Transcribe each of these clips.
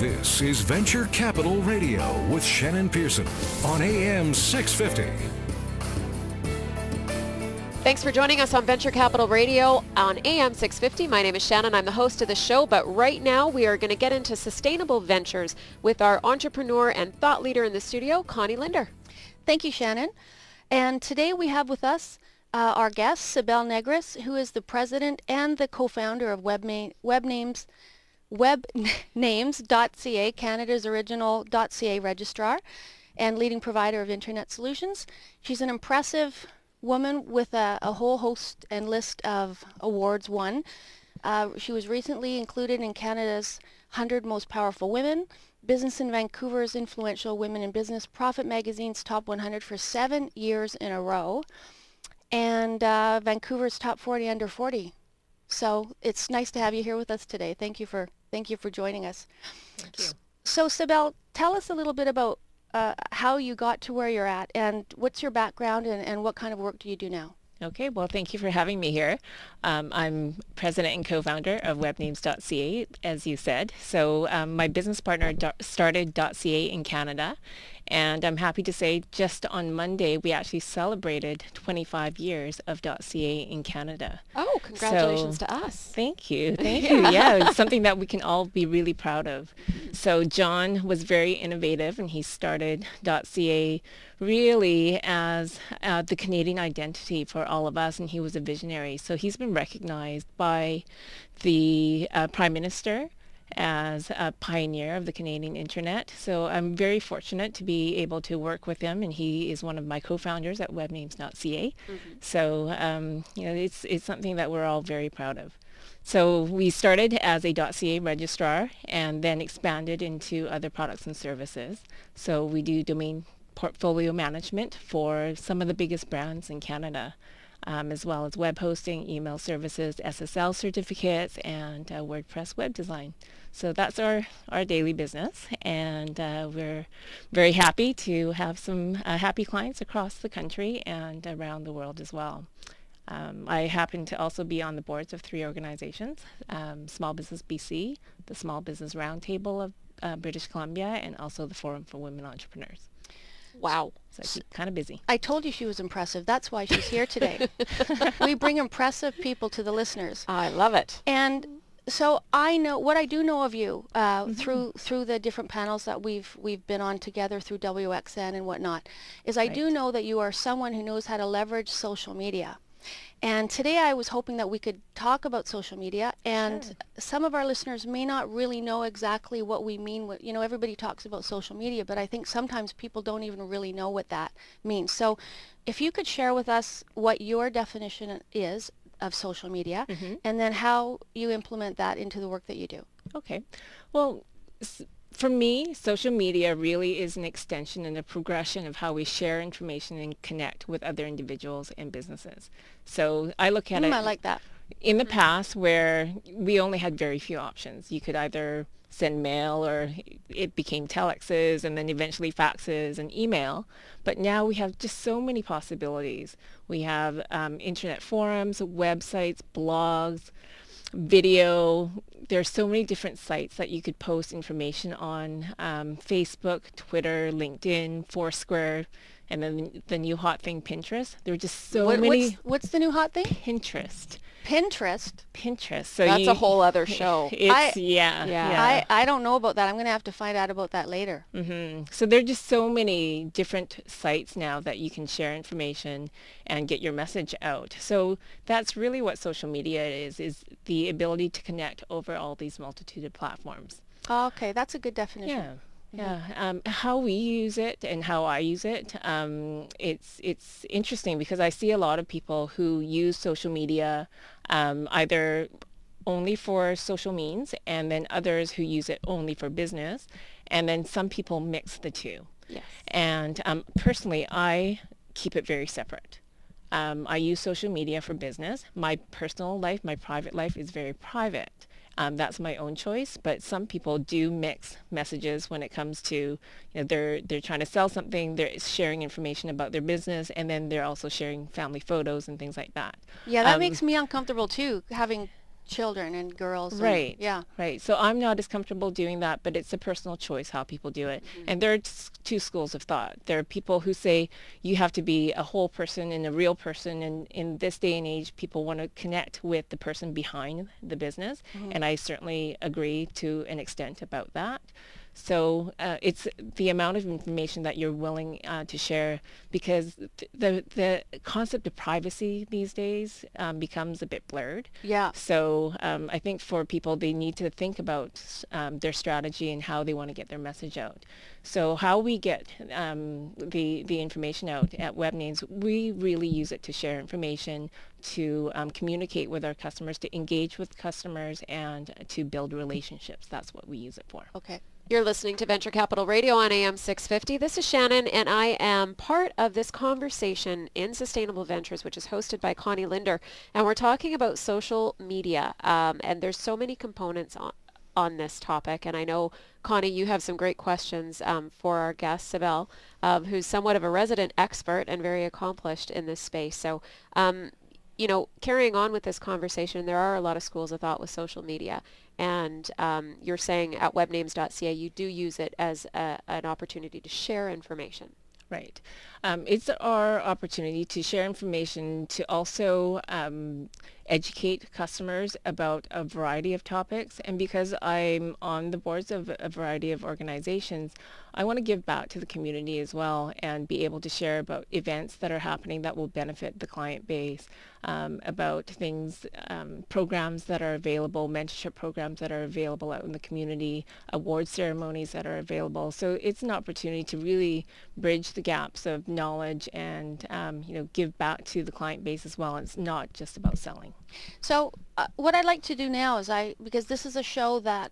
This is Venture Capital Radio with Shannon Pearson on AM 650. Thanks for joining us on Venture Capital Radio on AM 650. My name is Shannon. I'm the host of the show, but right now we are going to get into sustainable ventures with our entrepreneur and thought leader in the studio, Connie Linder. Thank you, Shannon. And today we have with us our guest, Cybele Negris, who is the president and the co-founder of Webnames.ca, Canada's original .ca registrar and leading provider of internet solutions. She's an impressive woman with a whole host and list of awards won. She was recently included in Canada's 100 Most Powerful Women, Business in Vancouver's Influential Women in Business, Profit Magazine's Top 100 for 7 years in a row, and Vancouver's Top 40 Under 40. So it's nice to have you here with us today. Thank you for joining us. Thank you. So Cybele, tell us a little bit about how you got to where you're at, and what's your background, and what kind of work do you do now? Okay, well, thank you for having me here. I'm president and co-founder of Webnames.ca, as you said. So my business partner started .ca in Canada, and I'm happy to say just on Monday we actually celebrated 25 years of .ca in Canada. Oh, congratulations to us. Thank you. Thank you. Yeah, it's something that we can all be really proud of. So John was very innovative, and he started .ca really as the Canadian identity for all of us, and he was a visionary. So he's been recognized by the Prime Minister as a pioneer of the Canadian internet. So I'm very fortunate to be able to work with him, and he is one of my co-founders at Webnames.ca. So it's something that we're all very proud of. So we started as a .ca registrar and then expanded into other products and services. So we do domain portfolio management for some of the biggest brands in Canada, as well as web hosting, email services, SSL certificates, and WordPress web design. So that's our daily business, and we're very happy to have some happy clients across the country and around the world as well. I happen to also be on the boards of 3 organizations, Small Business BC, the Small Business Roundtable of British Columbia, and also the Forum for Women Entrepreneurs. Wow. So I keep kind of busy. I told you she was impressive. That's why she's here today. We bring impressive people to the listeners. I love it. And so I know what I do know of you through the different panels that we've been on together through WXN and whatnot, is I do know that you are someone who knows how to leverage social media. And today I was hoping that we could talk about social media, and some of our listeners may not really know exactly what we mean. Everybody talks about social media, but I think sometimes people don't even really know what that means. So if you could share with us what your definition is of social media, and then how you implement that into the work that you do. Okay. Well, for me, social media really is an extension and a progression of how we share information and connect with other individuals and businesses. So I look at it I like that. in the past where we only had very few options. You could either send mail, or it became telexes, and then eventually faxes and email. But now we have just so many possibilities. We have internet forums, websites, blogs, video. There's so many different sites that you could post information on, Facebook, Twitter, LinkedIn, Foursquare, and then the new hot thing, Pinterest. There are just so many. What's the new hot thing? Pinterest. Pinterest. So that's a whole other show. I don't know about that. I'm going to have to find out about that later. So there are just so many different sites now that you can share information and get your message out. So that's really what social media is the ability to connect over all these multitude of platforms. Okay, that's a good definition. How we use it and how I use it, it's interesting because I see a lot of people who use social media either only for social means, and then others who use it only for business, and then some people mix the two. Yes. And personally, I keep it very separate. I use social media for business. My personal life, my private life is very private. That's my own choice, but some people do mix messages when it comes to, they're trying to sell something, they're sharing information about their business, and then they're also sharing family photos and things like that. Yeah, that makes me uncomfortable too, having children and girls. Right. Yeah. Right. So I'm not as comfortable doing that, but it's a personal choice how people do it. And there are two schools of thought. There are people who say you have to be a whole person and a real person. And in this day and age, people want to connect with the person behind the business. And I certainly agree to an extent about that. So it's the amount of information that you're willing to share, because the concept of privacy these days becomes a bit blurred. Yeah. So I think for people, they need to think about their strategy and how they want to get their message out. So how we get the information out at Webnames, we really use it to share information, to communicate with our customers, to engage with customers, and to build relationships. That's what we use it for. Okay. You're listening to Venture Capital Radio on AM 650. This is Shannon, and I am part of this conversation in Sustainable Ventures, which is hosted by Connie Linder. And we're talking about social media. And there's so many components on this topic. And I know, Connie, you have some great questions for our guest, Cybele, who's somewhat of a resident expert and very accomplished in this space. So, you know, carrying on with this conversation, there are a lot of schools of thought with social media. And you're saying at Webnames.ca you do use it as an opportunity to share information. Right. It's our opportunity to share information, to also educate customers about a variety of topics. And because I'm on the boards of a variety of organizations, I want to give back to the community as well and be able to share about events that are happening that will benefit the client base, about things, programs that are available, mentorship programs that are available out in the community, award ceremonies that are available. So it's an opportunity to really bridge the gaps of knowledge and give back to the client base as well. It's not just about selling. So what I'd like to do now is because this is a show that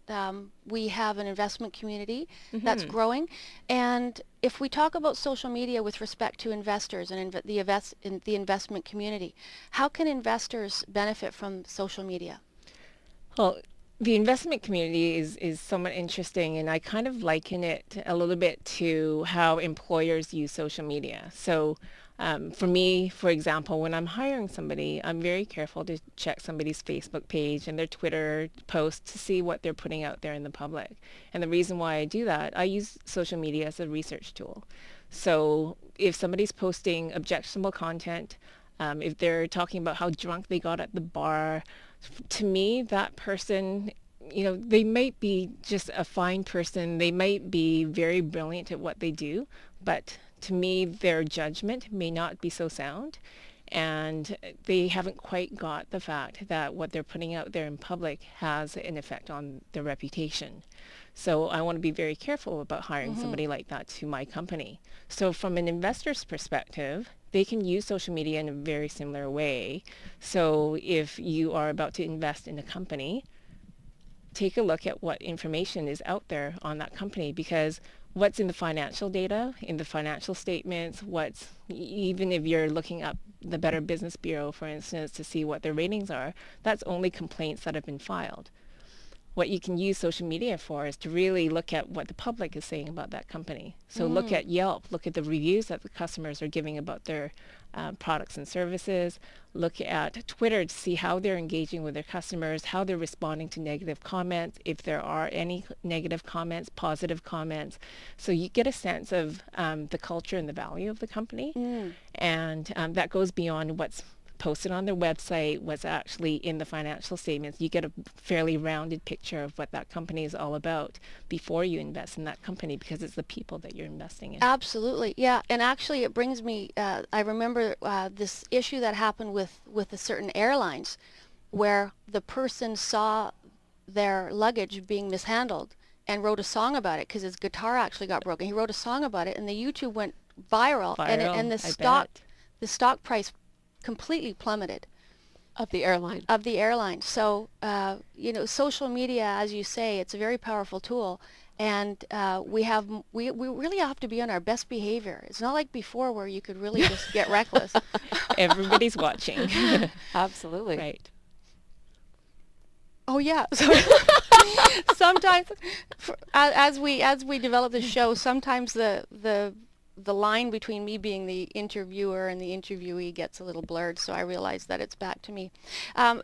we have an investment community that's growing, and if we talk about social media with respect to investors and the investment community, how can investors benefit from social media? Well, the investment community is somewhat interesting, and I kind of liken it a little bit to how employers use social media. So for me, for example, when I'm hiring somebody, I'm very careful to check somebody's Facebook page and their Twitter posts to see what they're putting out there in the public. And the reason why I do that, I use social media as a research tool. So if somebody's posting objectionable content, if they're talking about how drunk they got at the bar, to me, that person, they might be just a fine person. They might be very brilliant at what they do, but to me, their judgment may not be so sound, and they haven't quite got the fact that what they're putting out there in public has an effect on their reputation. So I want to be very careful about hiring somebody like that to my company. So from an investor's perspective, they can use social media in a very similar way. So if you are about to invest in a company, take a look at what information is out there on that company, because what's in the financial data, in the financial statements, even if you're looking up the Better Business Bureau, for instance, to see what their ratings are, that's only complaints that have been filed. What you can use social media for is to really look at what the public is saying about that company. So look at Yelp, look at the reviews that the customers are giving about their products and services. Look at Twitter to see how they're engaging with their customers, how they're responding to negative comments, if there are any negative comments, positive comments. So you get a sense of the culture and the value of the company. And that goes beyond what's posted on their website, what's actually in the financial statements. You get a fairly rounded picture of what that company is all about before you invest in that company, because it's the people that you're investing in. Absolutely, yeah. And actually it brings me, I remember this issue that happened with a certain airlines, where the person saw their luggage being mishandled and wrote a song about it because his guitar actually got broken. He wrote a song about it, and the YouTube went viral, and the stock price completely plummeted Of the airline. So social media, as you say, it's a very powerful tool, and we really have to be on our best behavior. It's not like before where you could really just get reckless. Everybody's watching. Absolutely. Right. Oh yeah. So sometimes, as we develop the show, sometimes the the line between me being the interviewer and the interviewee gets a little blurred, so I realize that it's back to me. I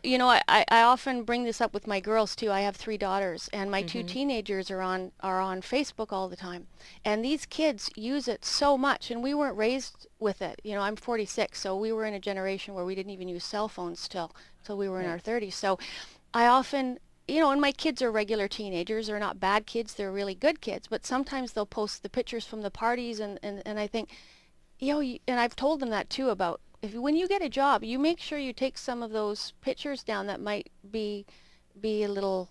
often bring this up with my girls too. I have 3 daughters, and my 2 teenagers are on Facebook all the time. And these kids use it so much, and we weren't raised with it. I'm 46, so we were in a generation where we didn't even use cell phones till we were in our 30s. So I often, and my kids are regular teenagers. They're not bad kids. They're really good kids. But sometimes they'll post the pictures from the parties, and I think, and I've told them that too, about when you get a job, you make sure you take some of those pictures down that might be a little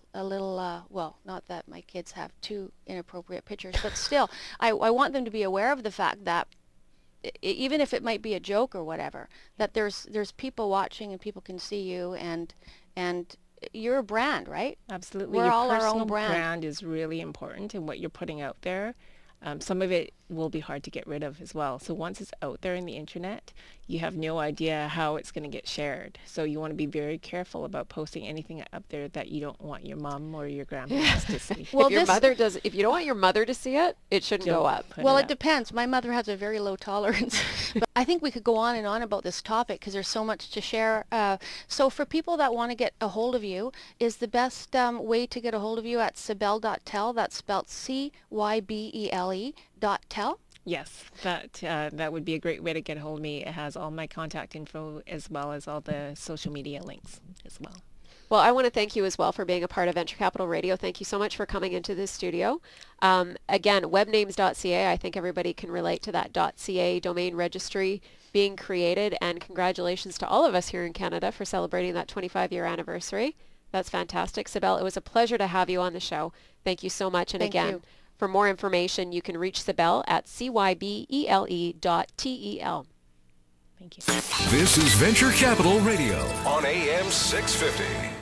well, not that my kids have 2 inappropriate pictures, but still, I want them to be aware of the fact that even if it might be a joke or whatever, that there's people watching and people can see you, and you're a brand, right? Absolutely. We're Your all our personal own brand. is really important in what you're putting out there. Some of it will be hard to get rid of as well. So once it's out there in the internet, you have no idea how it's going to get shared. So you want to be very careful about posting anything up there that you don't want your mom or your grandparents to see. Well, if you don't want your mother to see it, it shouldn't go up. Well, it depends. My mother has a very low tolerance. But I think we could go on and on about this topic because there's so much to share. So for people that want to get a hold of you, is the best way to get a hold of you at cybele.tel? That's spelled Cybele.tel? Yes, that would be a great way to get a hold of me. It has all my contact info as well as all the social media links as well. Well, I want to thank you as well for being a part of Venture Capital Radio. Thank you so much for coming into this studio. Again, Webnames.ca, I think everybody can relate to that .ca domain registry being created, and congratulations to all of us here in Canada for celebrating that 25-year anniversary. That's fantastic. Cybele, it was a pleasure to have you on the show. Thank you so much. And Thank again, you. For more information, you can reach Cybele at cybele.tel. Thank you. This is Venture Capital Radio on AM 650.